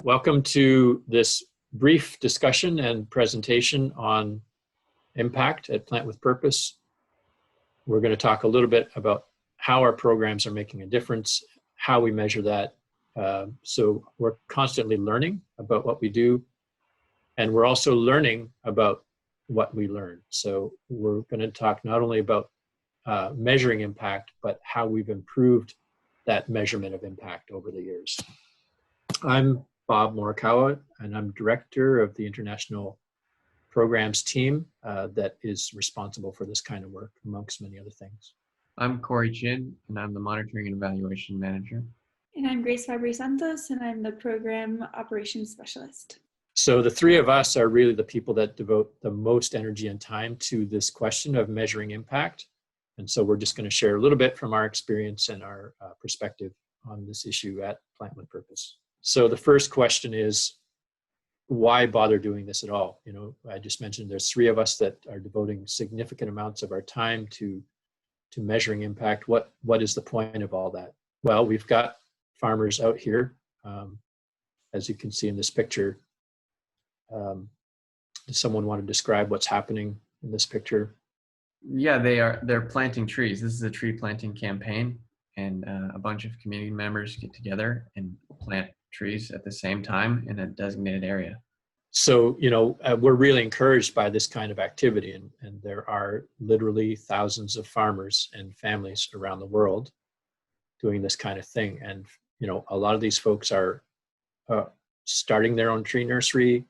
Welcome to this brief discussion and presentation on impact at Plant with Purpose. We're going to talk a little bit about how our programs are making a difference, how we measure that. So we're constantly learning about what we do, and we're also learning about what we learn. So we're going to talk not only about measuring impact, but how we've improved that measurement of impact over the years. I'm Bob Morikawa, and I'm director of the International Programs team that is responsible for this kind of work, amongst many other things. I'm Corey Chin, and I'm the Monitoring and Evaluation Manager. And I'm Grace Fabry-Santos, and I'm the Program Operations Specialist. So the three of us are really the people that devote the most energy and time to this question of measuring impact. And so we're just going to share a little bit from our experience and our perspective on this issue at Plant with Purpose. So the first question is, why bother doing this at all? You know, I just mentioned there's three of us that are devoting significant amounts of our time to measuring impact. What is the point of all that? Well, we've got farmers out here, as you can see in this picture. Does someone want to describe what's happening in this picture? Yeah, they're planting trees. This is a tree planting campaign, and a bunch of community members get together and plant trees at the same time in a designated area. So, you know, we're really encouraged by this kind of activity, and there are literally thousands of farmers and families around the world doing this kind of thing. And, you know, a lot of these folks are starting their own tree nursery,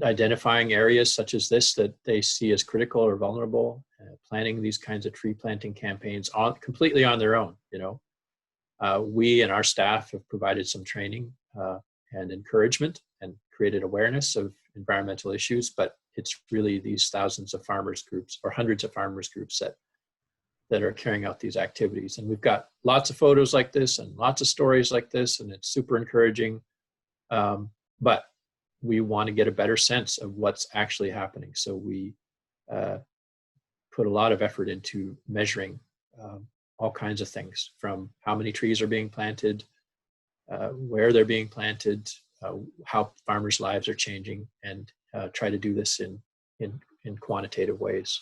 identifying areas such as this that they see as critical or vulnerable, planning these kinds of tree planting campaigns completely on their own. You know, we and our staff have provided some training and encouragement and created awareness of environmental issues, but it's really these thousands of farmers groups or hundreds of farmers groups that are carrying out these activities. And we've got lots of photos like this and lots of stories like this, and it's super encouraging. But we want to get a better sense of what's actually happening. So we put a lot of effort into measuring all kinds of things, from how many trees are being planted, where they're being planted, how farmers' lives are changing, and try to do this in quantitative ways.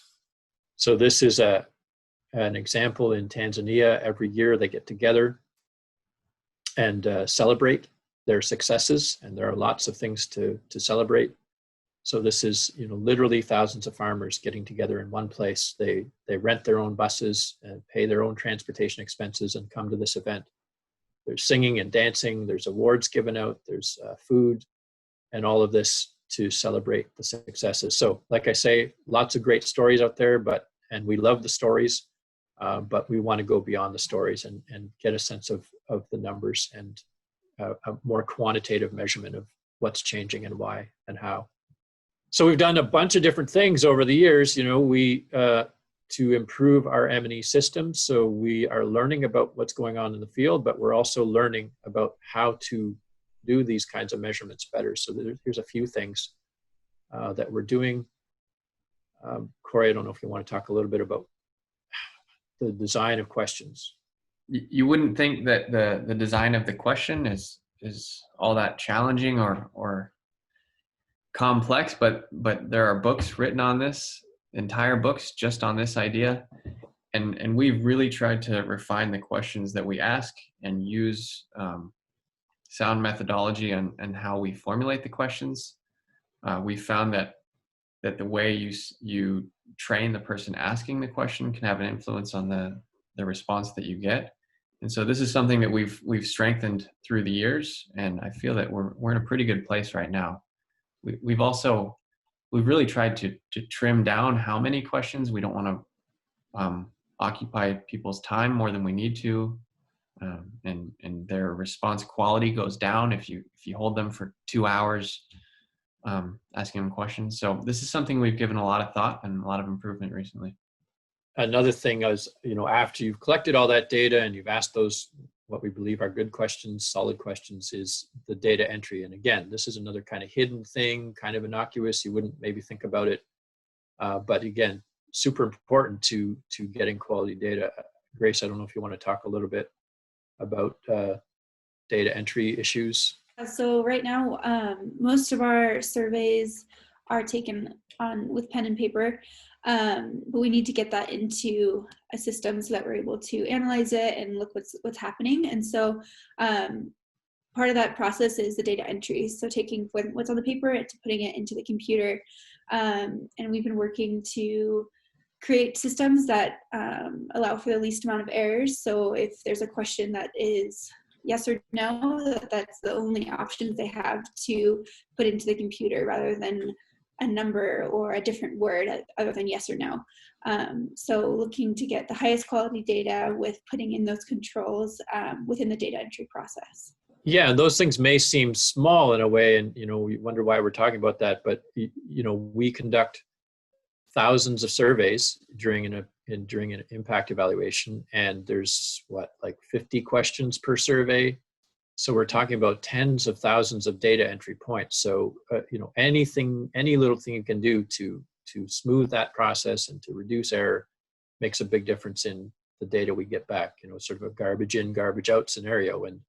So this is an example in Tanzania. Every year they get together and celebrate their successes, and there are lots of things to celebrate. So this is, you know, literally thousands of farmers getting together in one place. They rent their own buses and pay their own transportation expenses and come to this event. There's singing and dancing, there's awards given out, there's food, and all of this to celebrate the successes. So like I say, lots of great stories out there, and we love the stories, but we want to go beyond the stories and get a sense of the numbers and a more quantitative measurement of what's changing and why and how. So we've done a bunch of different things over the years, you know, to improve our M&E system. So we are learning about what's going on in the field, but we're also learning about how to do these kinds of measurements better. So here's a few things that we're doing. Corey, I don't know if you want to talk a little bit about the design of questions. You wouldn't think that the design of the question is all that challenging or complex, but there are books written on this, entire books just on this idea, and we've really tried to refine the questions that we ask and use sound methodology and how we formulate the questions. We found that the way you train the person asking the question can have an influence on the response that you get. And so this is something that we've strengthened through the years, and I feel that we're in a pretty good place right now. We've really tried to trim down how many questions. We don't want to occupy people's time more than we need to, and their response quality goes down if you hold them for 2 hours asking them questions. So this is something we've given a lot of thought and a lot of improvement recently. Another thing is, you know, after you've collected all that data and you've asked those, what we believe are good questions, solid questions, is the data entry. And again, this is another kind of hidden thing, kind of innocuous. You wouldn't maybe think about it. But again, super important to getting quality data. Grace, I don't know if you want to talk a little bit about data entry issues. So right now, most of our surveys are taken on with pen and paper, but we need to get that into a system so that we're able to analyze it and look what's happening. And so part of that process is the data entry. So taking what's on the paper and putting it into the computer. And we've been working to create systems that allow for the least amount of errors. So if there's a question that is yes or no, that's the only options they have to put into the computer rather than a number or a different word other than yes or no. So looking to get the highest quality data with putting in those controls within the data entry process. Yeah, and those things may seem small in a way, and we wonder why we're talking about that. But we conduct thousands of surveys during an impact evaluation, and there's like 50 questions per survey. So we're talking about tens of thousands of data entry points. So any little thing you can do to smooth that process and to reduce error makes a big difference in the data we get back. Sort of a garbage in, garbage out scenario. And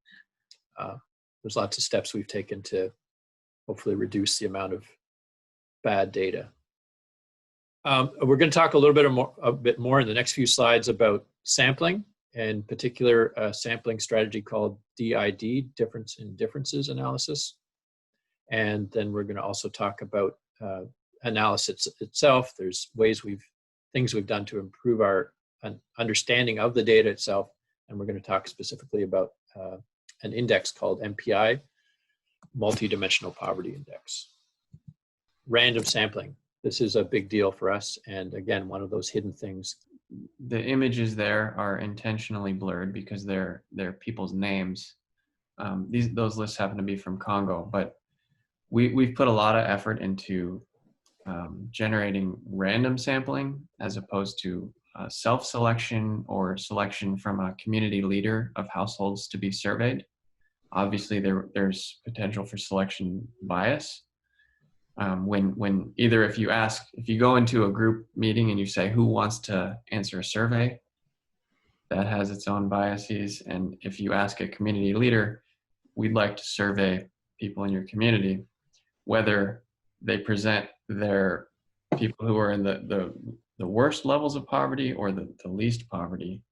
there's lots of steps we've taken to hopefully reduce the amount of bad data. We're going to talk a bit more in the next few slides about sampling, in particular a sampling strategy called DID, difference in differences analysis. And then we're going to also talk about analysis itself. There's things we've done to improve our understanding of the data itself. And we're going to talk specifically about an index called Mpi, Multidimensional Poverty Index. Random sampling. This is a big deal for us, and again, one of those hidden things. The images there are intentionally blurred because they're people's names. Those lists happen to be from Congo, but we've put a lot of effort into generating random sampling as opposed to self-selection or selection from a community leader of households to be surveyed. Obviously, there's potential for selection bias. When either if you go into a group meeting and you say who wants to answer a survey, that has its own biases. And if you ask a community leader, we'd like to survey people in your community, whether they present their people who are in the worst levels of poverty or the least poverty.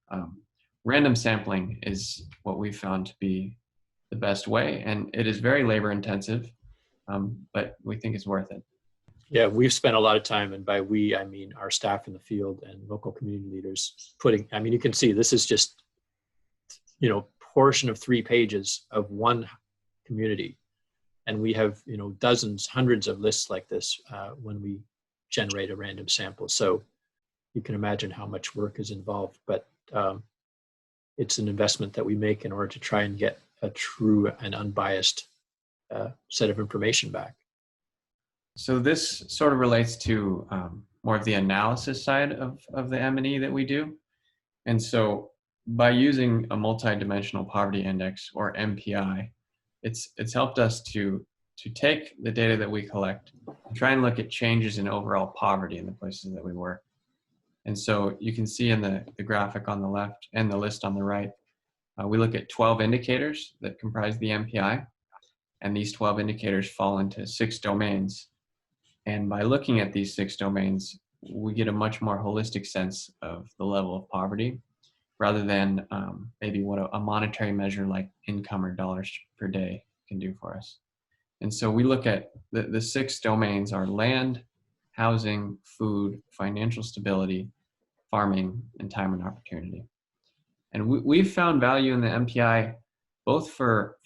Random sampling is what we found to be the best way, and it is very labor intensive. But we think it's worth it. Yeah, we've spent a lot of time, and by we, I mean our staff in the field and local community leaders you can see this is just, portion of 3 pages of one community. And we have, dozens, hundreds of lists like this when we generate a random sample. So you can imagine how much work is involved, but it's an investment that we make in order to try and get a true and unbiased set of information back. So this sort of relates to more of the analysis side of the M&E that we do. And so by using a multidimensional poverty index, or MPI, it's helped us to take the data that we collect and try and look at changes in overall poverty in the places that we work. And so you can see in the graphic on the left and the list on the right, we look at 12 indicators that comprise the MPI. And these 12 indicators fall into 6 domains. And by looking at these 6 domains, we get a much more holistic sense of the level of poverty, rather than maybe what a monetary measure like income or dollars per day can do for us. And so we look at the 6 domains are land, housing, food, financial stability, farming, and time and opportunity. And we've found value in the MPI both for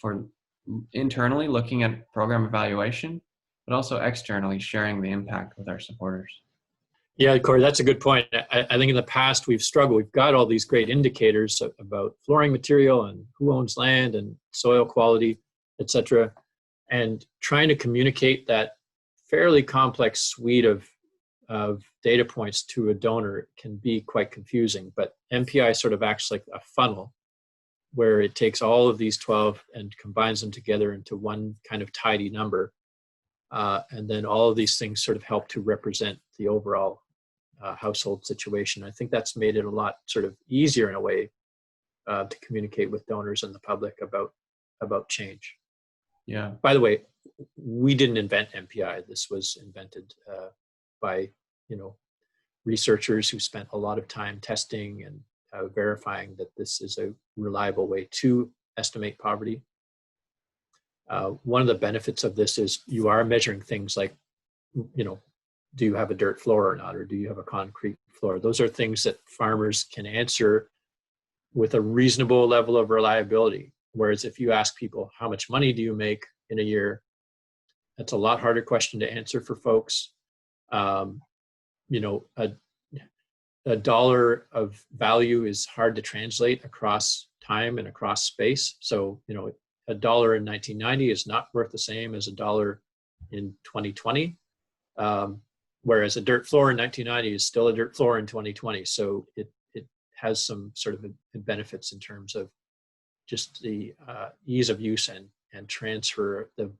internally looking at program evaluation, but also externally sharing the impact with our supporters. Yeah, Corey, that's a good point. I think in the past we've struggled. We've got all these great indicators about flooring material and who owns land and soil quality, et cetera. And trying to communicate that fairly complex suite of data points to a donor can be quite confusing. But MPI sort of acts like a funnel where it takes all of these 12 and combines them together into one kind of tidy number. And then all of these things sort of help to represent the overall household situation. I think that's made it a lot sort of easier in a way to communicate with donors and the public about change. Yeah. By the way, we didn't invent MPI. This was invented by, researchers who spent a lot of time testing and verifying that this is a reliable way to estimate poverty. One of the benefits of this is you are measuring things like, do you have a dirt floor or not, or do you have a concrete floor? Those are things that farmers can answer with a reasonable level of reliability. Whereas if you ask people, how much money do you make in a year? That's a lot harder question to answer for folks. A dollar of value is hard to translate across time and across space. So, a dollar in 1990 is not worth the same as a dollar in 2020. Whereas a dirt floor in 1990 is still a dirt floor in 2020. So it has some sort of benefits in terms of just the ease of use and transfer, the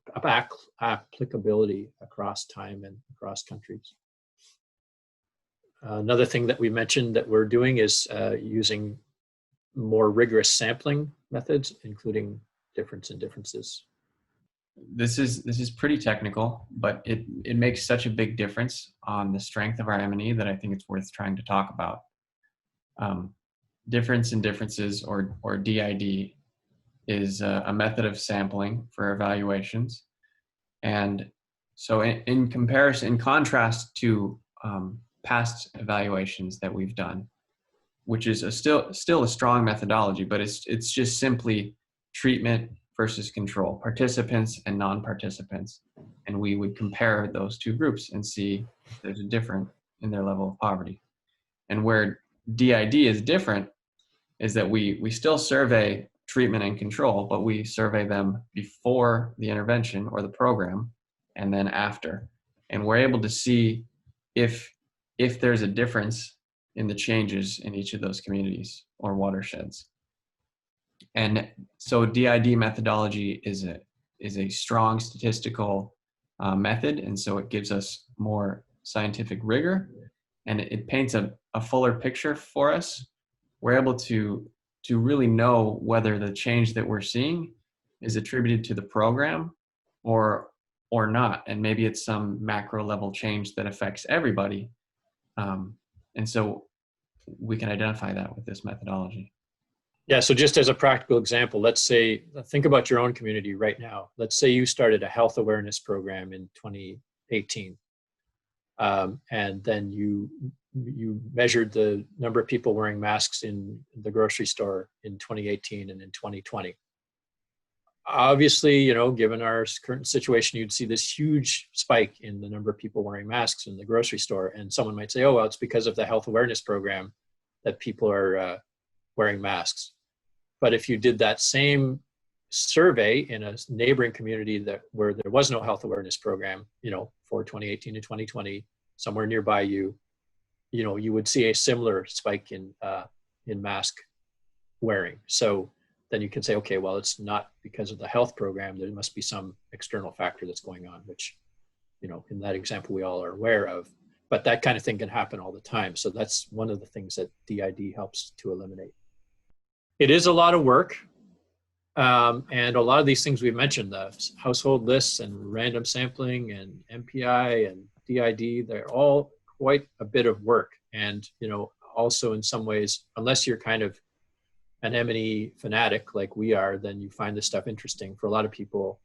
applicability across time and across countries. Another thing that we mentioned that we're doing is using more rigorous sampling methods, including difference and differences. This is pretty technical, but it makes such a big difference on the strength of our M&E that I think it's worth trying to talk about. Difference and differences, or DID, is a method of sampling for evaluations. And so in contrast to past evaluations that we've done, which is still a strong methodology, but it's just simply treatment versus control, participants and non-participants. And we would compare those two groups and see if there's a difference in their level of poverty. And where DID is different is that we still survey treatment and control, but we survey them before the intervention or the program and then after. And we're able to see if there's a difference in the changes in each of those communities or watersheds. And so DID methodology is a strong statistical method, and so it gives us more scientific rigor, and it paints a fuller picture for us. We're able to really know whether the change that we're seeing is attributed to the program or not, and maybe it's some macro level change that affects everybody. And so we can identify that with this methodology. Yeah, so just as a practical example, let's say, think about your own community right now. Let's say you started a health awareness program in 2018, and then you measured the number of people wearing masks in the grocery store in 2018 and in 2020. Obviously, given our current situation, you'd see this huge spike in the number of people wearing masks in the grocery store. And someone might say, oh, well, it's because of the health awareness program that people are wearing masks. But if you did that same survey in a neighboring community where there was no health awareness program, for 2018 to 2020, somewhere nearby you, you would see a similar spike in mask wearing. So then you can say, okay, well, it's not because of the health program. There must be some external factor that's going on, which, in that example, we all are aware of. But that kind of thing can happen all the time. So that's one of the things that DID helps to eliminate. It is a lot of work. And a lot of these things we've mentioned, the household lists and random sampling and MPI and DID, they're all quite a bit of work. And, also in some ways, unless you're kind of an M&E fanatic like we are, then you find this stuff interesting. For a lot of people,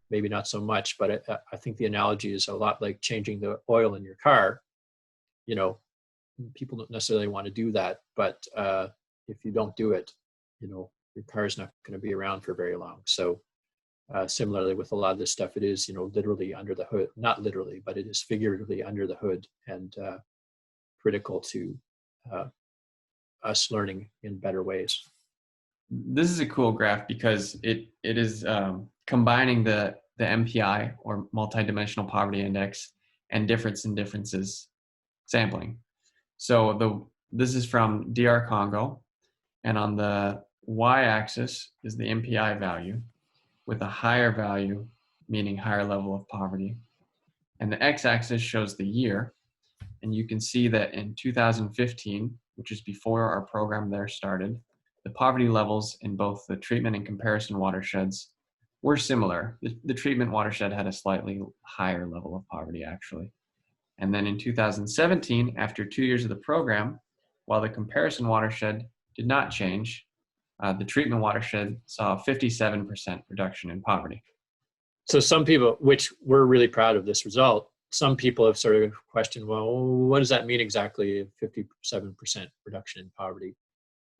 maybe not so much, but I think the analogy is a lot like changing the oil in your car. People don't necessarily want to do that, but if you don't do it, your car is not going to be around for very long. So similarly with a lot of this stuff, it is, literally under the hood, not literally, but it is figuratively under the hood and critical to us learning in better ways. This is a cool graph because it is combining the MPI, or Multidimensional Poverty Index, and difference and differences sampling. So this is from DR Congo, and on the y-axis is the MPI value with a higher value, meaning higher level of poverty. And the x-axis shows the year. And you can see that in 2015, which is before our program there started, the poverty levels in both the treatment and comparison watersheds were similar. The treatment watershed had a slightly higher level of poverty, actually. And then in 2017, after 2 years of the program, while the comparison watershed did not change, the treatment watershed saw a 57% reduction in poverty. So some people, which we're really proud of this result, some people have sort of questioned, well, what does that mean exactly, a 57% reduction in poverty?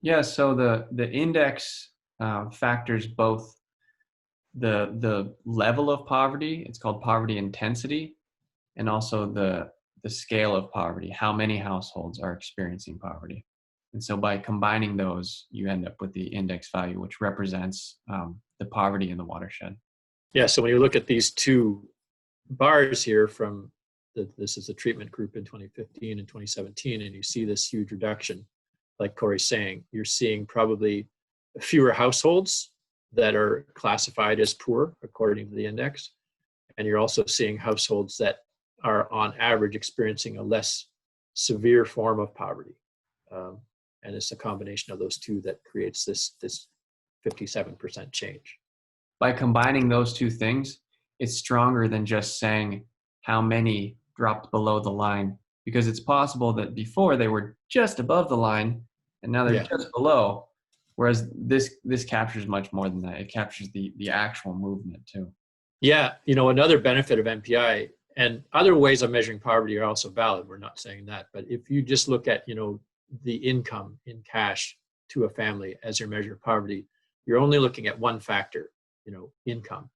Yeah, so the index factors both the level of poverty, it's called poverty intensity, and also the scale of poverty, how many households are experiencing poverty. And so by combining those, you end up with the index value, which represents the poverty in the watershed. Yeah, so when you look at these two bars here from this is the treatment group in 2015 and 2017, and you see this huge reduction, like Corey's saying, you're seeing probably fewer households that are classified as poor according to the index. And you're also seeing households that are on average experiencing a less severe form of poverty. And it's a combination of those two that creates this 57% change. By combining those two things, it's stronger than just saying how many dropped below the line, because it's possible that before they were just above the line and now they're just below. Whereas this captures much more than that. It captures the actual movement too. Yeah, another benefit of MPI, and other ways of measuring poverty are also valid. We're not saying that, but if you just look at, the income in cash to a family as your measure of poverty, you're only looking at one factor, income.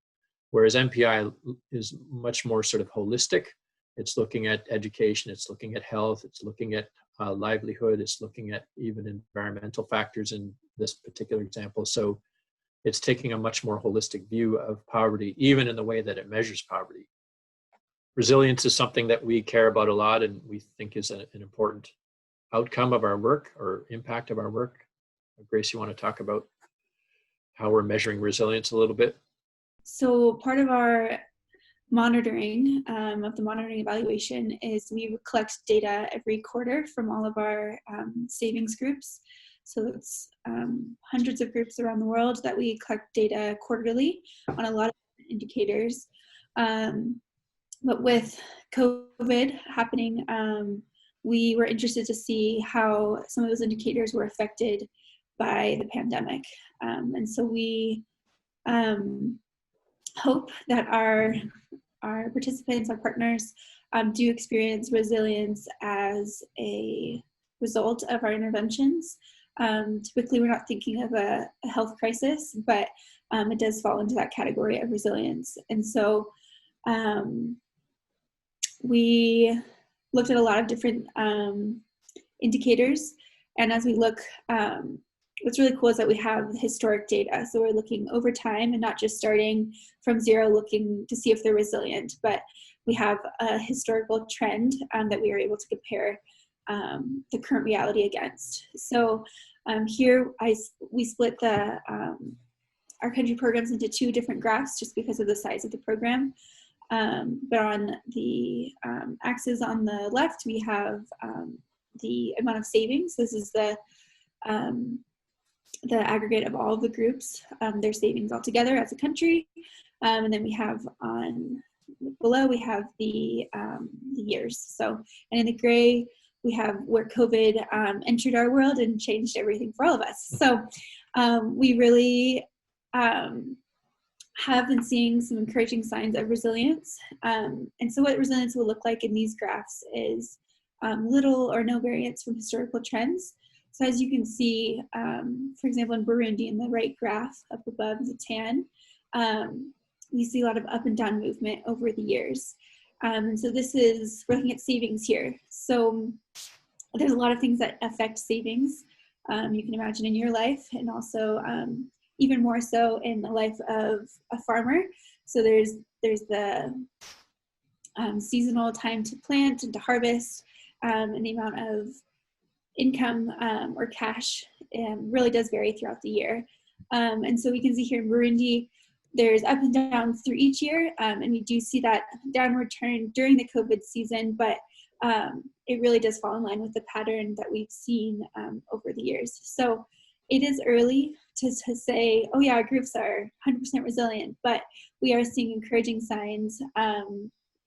Whereas MPI is much more sort of holistic. It's looking at education, it's looking at health, it's looking at livelihood, it's looking at even environmental factors in this particular example. So it's taking a much more holistic view of poverty, even in the way that it measures poverty. Resilience is something that we care about a lot and we think is an important outcome of our work or impact of our work. Grace, you want to talk about how we're measuring resilience a little bit? So part of our monitoring of the monitoring evaluation is we collect data every quarter from all of our savings groups. So it's hundreds of groups around the world that we collect data quarterly on a lot of indicators. But with COVID happening, we were interested to see how some of those indicators were affected by the pandemic. And so we hope that our participants, our partners, do experience resilience as a result of our interventions. Typically, we're not thinking of a health crisis, but it does fall into that category of resilience. And so we looked at a lot of different indicators. And as we look, what's really cool is that we have historic data. So we're looking over time and not just starting from zero looking to see if they're resilient, but we have a historical trend that we are able to compare the current reality against. So here we split our country programs into two different graphs just because of the size of the program. But on the axis on the left, we have the amount of savings. This is the aggregate of all of the groups, their savings altogether as a country. And then we have below, we have the years. So, and in the gray, we have where COVID entered our world and changed everything for all of us. So we really have been seeing some encouraging signs of resilience. And so what resilience will look like in these graphs is little or no variance from historical trends. So as you can see, for example, in Burundi in the right graph up above the tan, we see a lot of up and down movement over the years. And so we're looking at savings here. So there's a lot of things that affect savings, you can imagine in your life, and also even more so in the life of a farmer. So there's the seasonal time to plant and to harvest, and the amount of income or cash really does vary throughout the year. And so we can see here in Burundi, there's up and downs through each year, and we do see that downward turn during the COVID season, but it really does fall in line with the pattern that we've seen over the years. So it is early to say, oh yeah, our groups are 100% resilient, but we are seeing encouraging signs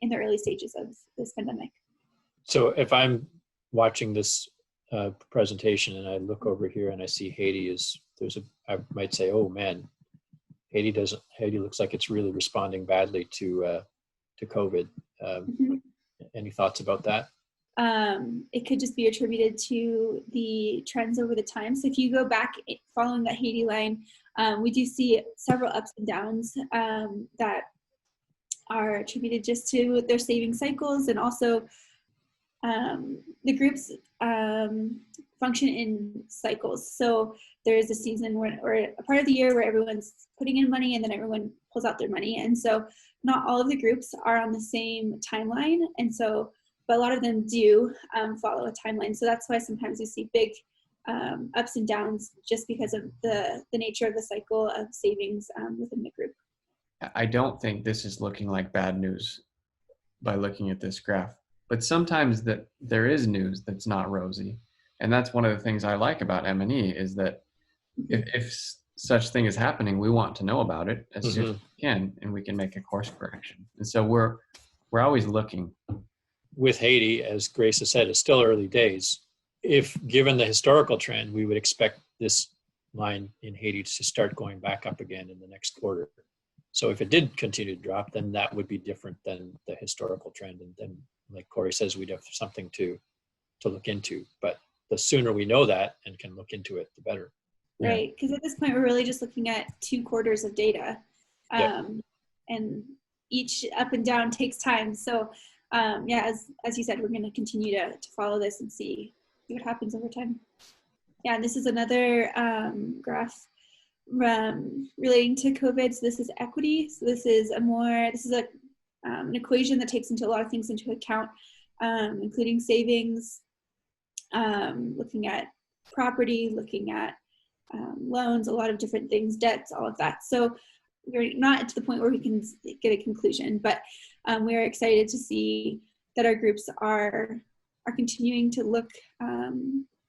in the early stages of this pandemic. So if I'm watching this presentation and I look over here and I see Haiti I might say, oh man, Haiti looks like it's really responding badly to COVID. Any thoughts about that? It could just be attributed to the trends over the time. So if you go back following that Haiti line, we do see several ups and downs that are attributed just to their saving cycles, and also the groups function in cycles. So there is a season or a part of the year where everyone's putting in money and then everyone pulls out their money. And so not all of the groups are on the same timeline. And so, but a lot of them do follow a timeline. So that's why sometimes we see big ups and downs just because of the nature of the cycle of savings within the group. I don't think this is looking like bad news by looking at this graph, but sometimes that there is news that's not rosy. And that's one of the things I like about M&E is that if such thing is happening, we want to know about it as soon as we can, and we can make a course correction. And so we're always looking. With Haiti, as Grace has said, it's still early days. If given the historical trend, we would expect this line in Haiti to start going back up again in the next quarter. So if it did continue to drop, then that would be different than the historical trend. And then, like Corey says, we'd have something to look into. But the sooner we know that and can look into it, the better. Right, because at this point, we're really just looking at 2 quarters of data. And each up and down takes time. So yeah, as you said, we're going to continue to follow this and see what happens over time. Yeah, and this is another graph relating to COVID. So this is equity. So this is an equation that takes into a lot of things into account, including savings, looking at property, looking at loans, a lot of different things, debts, all of that. So we're not to the point where we can get a conclusion, but we are excited to see that our groups are continuing to look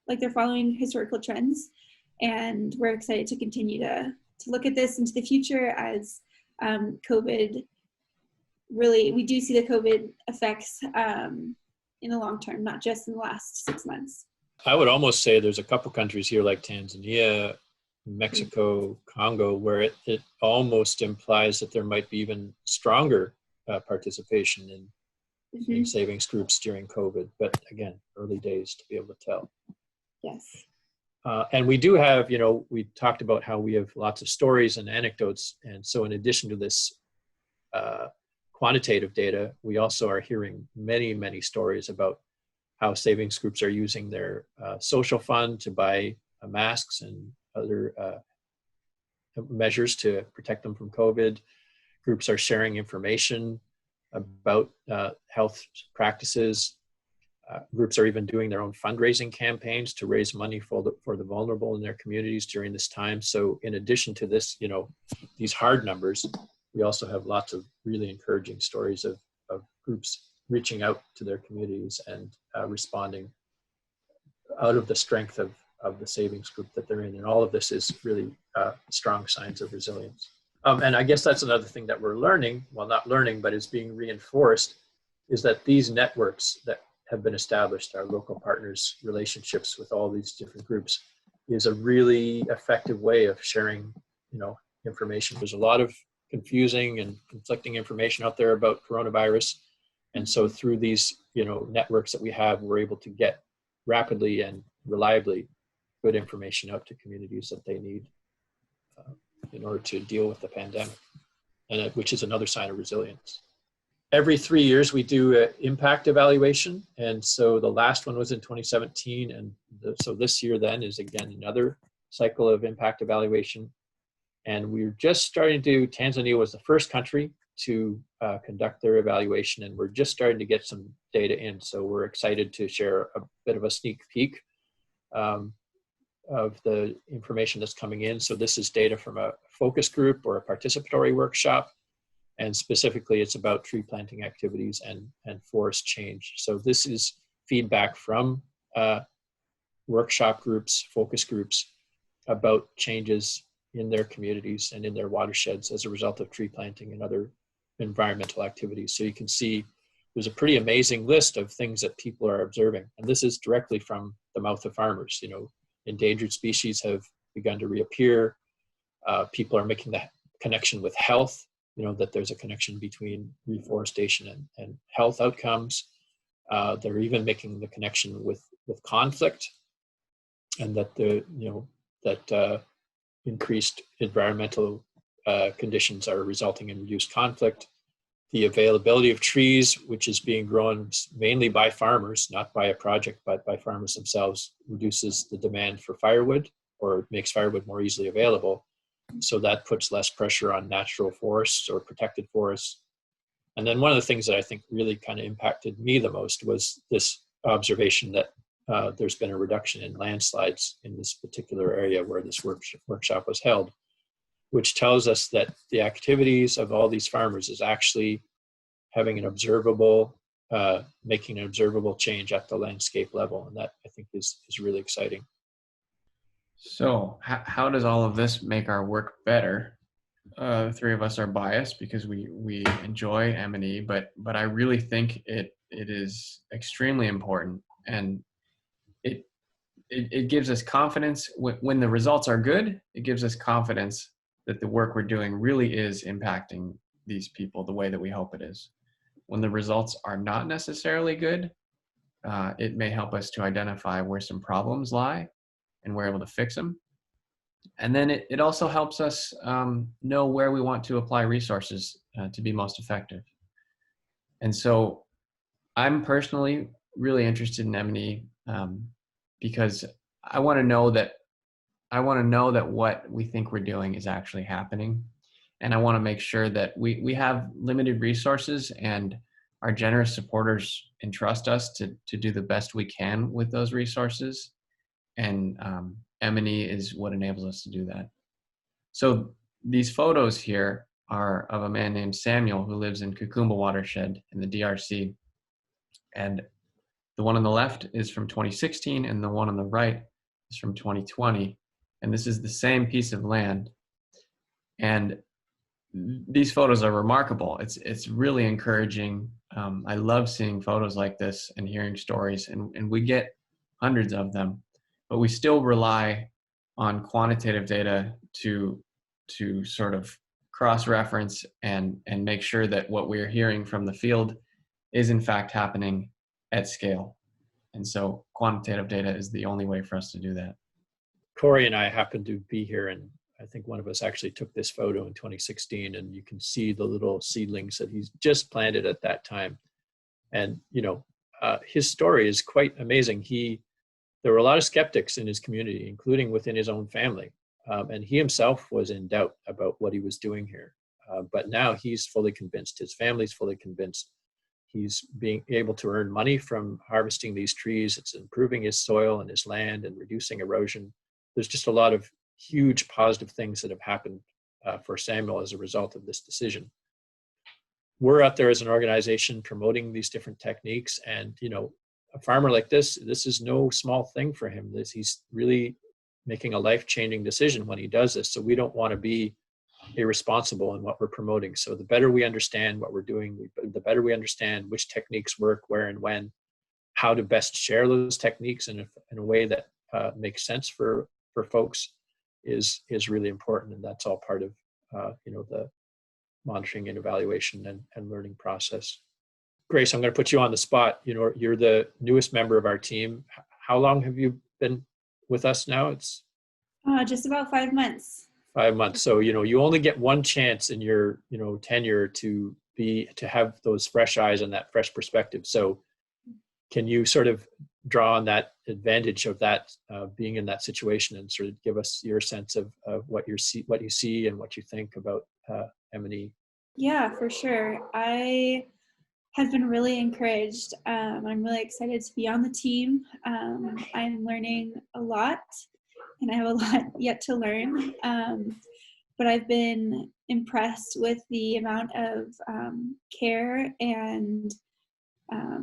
like they're following historical trends. And we're excited to continue to look at this into the future as COVID we do see the COVID effects in the long term, not just in the last 6 months. I would almost say there's a couple countries here like Tanzania, Mexico, Congo, where it almost implies that there might be even stronger participation in savings groups during COVID. But again, early days to be able to tell. Yes. And we do have, we talked about how we have lots of stories and anecdotes. And so in addition to this quantitative data, we also are hearing many, many stories about how savings groups are using their social fund to buy masks and other measures to protect them from COVID. Groups are sharing information about health practices. Groups are even doing their own fundraising campaigns to raise money for the vulnerable in their communities during this time. So in addition to this, these hard numbers, we also have lots of really encouraging stories of groups reaching out to their communities and responding out of the strength of the savings group that they're in. And all of this is really strong signs of resilience. And I guess that's another thing that we're learning, well, not learning, but is being reinforced, is that these networks that have been established, our local partners, relationships with all these different groups, is a really effective way of sharing, information. There's a lot of confusing and conflicting information out there about coronavirus. And so through these, networks that we have, we're able to get rapidly and reliably good information out to communities that they need in order to deal with the pandemic, and which is another sign of resilience. Every 3 years, we do an impact evaluation. And so the last one was in 2017. And so this year then is again another cycle of impact evaluation. And we're just starting to, Tanzania was the first country to conduct their evaluation, and we're just starting to get some data in. So we're excited to share a bit of a sneak peek of the information that's coming in. So this is data from a focus group or a participatory workshop. And specifically, it's about tree planting activities and forest change. So this is feedback from workshop groups, focus groups, about changes in their communities and in their watersheds as a result of tree planting and other environmental activities. So you can see there's a pretty amazing list of things that people are observing. And this is directly from the mouth of farmers. You know, endangered species have begun to reappear. People are making the connection with health, you know, that there's a connection between reforestation and health outcomes. They're even making the connection with conflict, and that increased environmental conditions are resulting in reduced conflict. The availability of trees, which is being grown mainly by farmers, not by a project, but by farmers themselves, reduces the demand for firewood, or makes firewood more easily available. So that puts less pressure on natural forests or protected forests. And then one of the things that I think really kind of impacted me the most was this observation that there's been a reduction in landslides in this particular area where this workshop was held, which tells us that the activities of all these farmers is actually having an observable, making an observable change at the landscape level. And that, I think, is really exciting. So how does all of this make our work better? The three of us are biased because we enjoy M&E, but I really think it is extremely important, and it gives us confidence when the results are good. It gives us confidence that the work we're doing really is impacting these people the way that we hope it is. When the results are not necessarily good, it may help us to identify where some problems lie, and we're able to fix them. And then it also helps us know where we want to apply resources to be most effective. And so I'm personally really interested in M&E because I want to know that what we think we're doing is actually happening. And I want to make sure that we have limited resources, and our generous supporters entrust us to do the best we can with those resources. And M&E is what enables us to do that. So these photos here are of a man named Samuel who lives in Kukumba watershed in the DRC. And the one on the left is from 2016, and the one on the right is from 2020. And this is the same piece of land. And these photos are remarkable. It's really encouraging. I love seeing photos like this and hearing stories, and we get hundreds of them, but we still rely on quantitative data to sort of cross-reference and make sure that what we're hearing from the field is in fact happening at scale. And so quantitative data is the only way for us to do that. Corey and I happened to be here, and I think one of us actually took this photo in 2016, and you can see the little seedlings that he's just planted at that time. And, you know, his story is quite amazing. There were a lot of skeptics in his community, including within his own family. And he himself was in doubt about what he was doing here. But now he's fully convinced, his family's fully convinced. He's being able to earn money from harvesting these trees. It's improving his soil and his land and reducing erosion. There's just a lot of huge positive things that have happened for Samuel as a result of this decision. We're out there as an organization promoting these different techniques, and, you know, a farmer like this is no small thing for him. He's really making a life-changing decision when he does this. So we don't want to be irresponsible in what we're promoting. So the better we understand what we're doing, the better we understand which techniques work, where and when, how to best share those techniques in a way that makes sense for folks is really important. And that's all part of the monitoring and evaluation and learning process. Grace, I'm going to put you on the spot. You know, you're the newest member of our team. How long have you been with us now? It's just about 5 months. 5 months. So, you know, you only get one chance in your, tenure to have those fresh eyes and that fresh perspective. So can you sort of draw on that advantage of that, being in that situation, and sort of give us your sense of what you see and what you think about M&E? Yeah, for sure. I have been really encouraged. I'm really excited to be on the team. I'm learning a lot, and I have a lot yet to learn. But I've been impressed with the amount of care and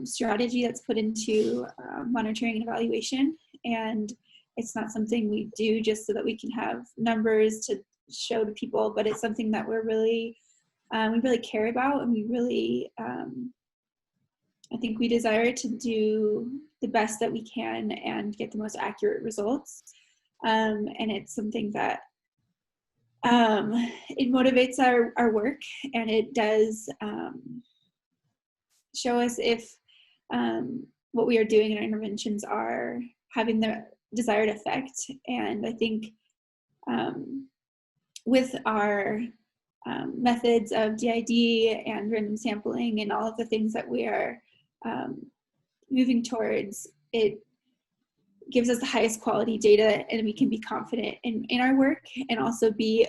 strategy that's put into monitoring and evaluation. And it's not something we do just so that we can have numbers to show to people, but it's something that we really care about, and we really, I think we desire to do the best that we can and get the most accurate results. And it's something that it motivates our work, and it does show us if what we are doing in our interventions are having the desired effect. And I think with our methods of DID and random sampling and all of the things that we are moving towards, it gives us the highest quality data, and we can be confident in our work, and also be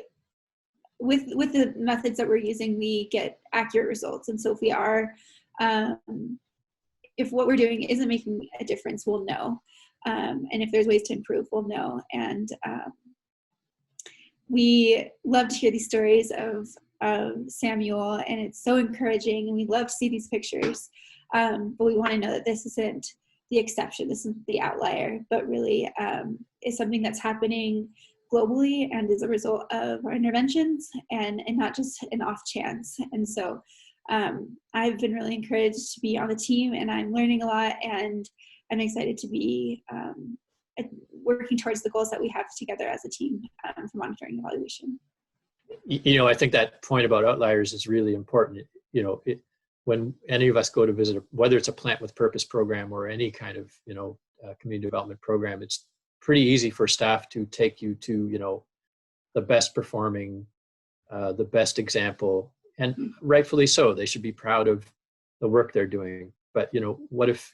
with the methods that we're using, we get accurate results. And so if we are, if what we're doing isn't making a difference, we'll know. And if there's ways to improve, we'll know. And we love to hear these stories of Samuel, and it's so encouraging, and we love to see these pictures. But we want to know that this isn't the exception, this isn't the outlier, but really is something that's happening globally and is a result of our interventions, and not just an off chance. And so I've been really encouraged to be on the team, and I'm learning a lot, and I'm excited to be working towards the goals that we have together as a team for monitoring and evaluation. You know, I think that point about outliers is really important. You know, when any of us go to visit, whether it's a Plant with Purpose program or any kind of, community development program, it's pretty easy for staff to take you to, the best performing, the best example, and rightfully so. They should be proud of the work they're doing. But, what if,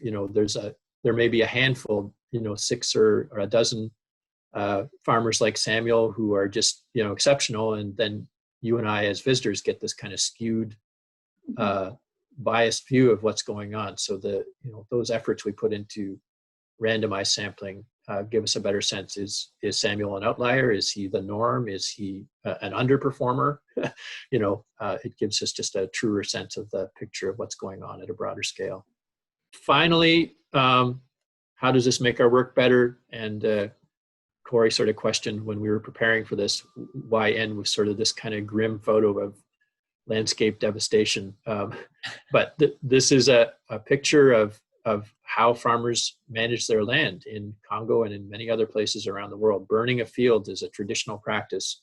there may be a handful, 6 or a dozen farmers like Samuel who are just, exceptional. And then you and I as visitors get this kind of skewed, biased view of what's going on. So those efforts we put into randomized sampling give us a better sense. Is Samuel an outlier? Is he the norm? Is he an underperformer? It gives us just a truer sense of the picture of what's going on at a broader scale. Finally, how does this make our work better? And Corey sort of questioned when we were preparing for this, why end with sort of this kind of grim photo of landscape devastation. But this is a picture of how farmers manage their land in Congo and in many other places around the world. Burning a field is a traditional practice.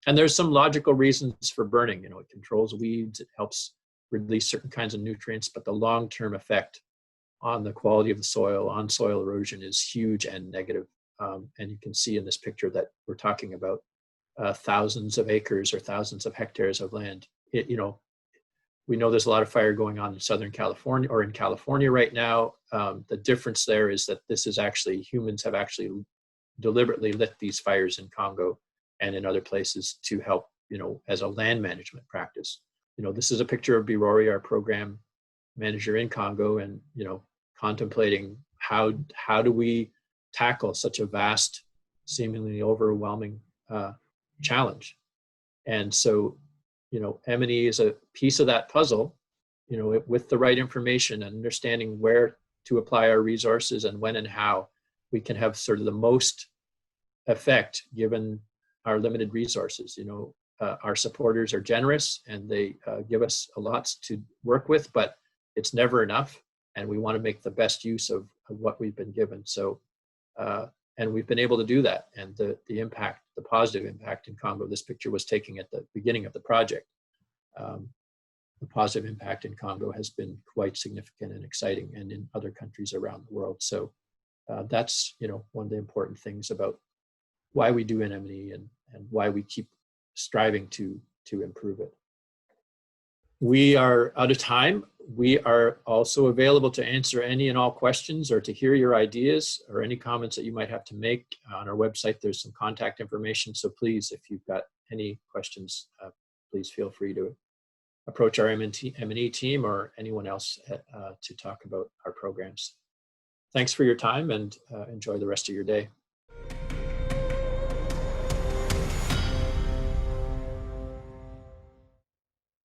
And there's some logical reasons for burning. It controls weeds, it helps release certain kinds of nutrients, but the long-term effect on the quality of the soil, on soil erosion, is huge and negative. And you can see in this picture that we're talking about thousands of acres or thousands of hectares of land. We know there's a lot of fire going on in Southern California or in California right now. The difference there is that this is actually, humans have actually deliberately lit these fires in Congo and in other places to help, as a land management practice. This is a picture of Birori, our program manager in Congo, and, contemplating how do we tackle such a vast, seemingly overwhelming challenge. And so, M&E is a piece of that puzzle, with the right information and understanding where to apply our resources and when and how we can have sort of the most effect given our limited resources. Our supporters are generous and they give us a lot to work with, but it's never enough. And we want to make the best use of what we've been given. So, and we've been able to do that. And the impact, the positive impact in Congo, this picture was taken at the beginning of the project. The positive impact in Congo has been quite significant and exciting, and in other countries around the world. So that's, one of the important things about why we do NME and why we keep striving to improve it. We are out of time. We are also available to answer any and all questions or to hear your ideas or any comments that you might have to make. On our website, there's some contact information. So please, if you've got any questions, please feel free to approach our M&E team or anyone else to talk about our programs. Thanks for your time, and enjoy the rest of your day.